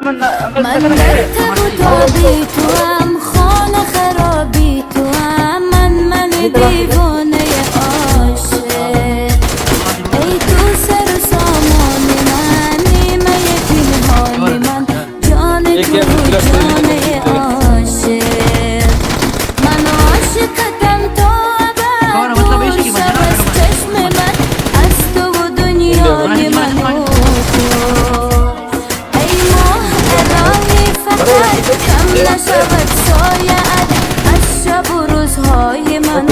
من مرتب و تابی تو هم خانه خرابی تو هم من دیوانه عاشق ای تو سر و سامانی من نیمه پنهانی من جان تو جان عاشق من عاشقتم تا ابد دور شب از چشم من از تو و دنیای من و کم نشود سایه‌ات از شب و روزهای من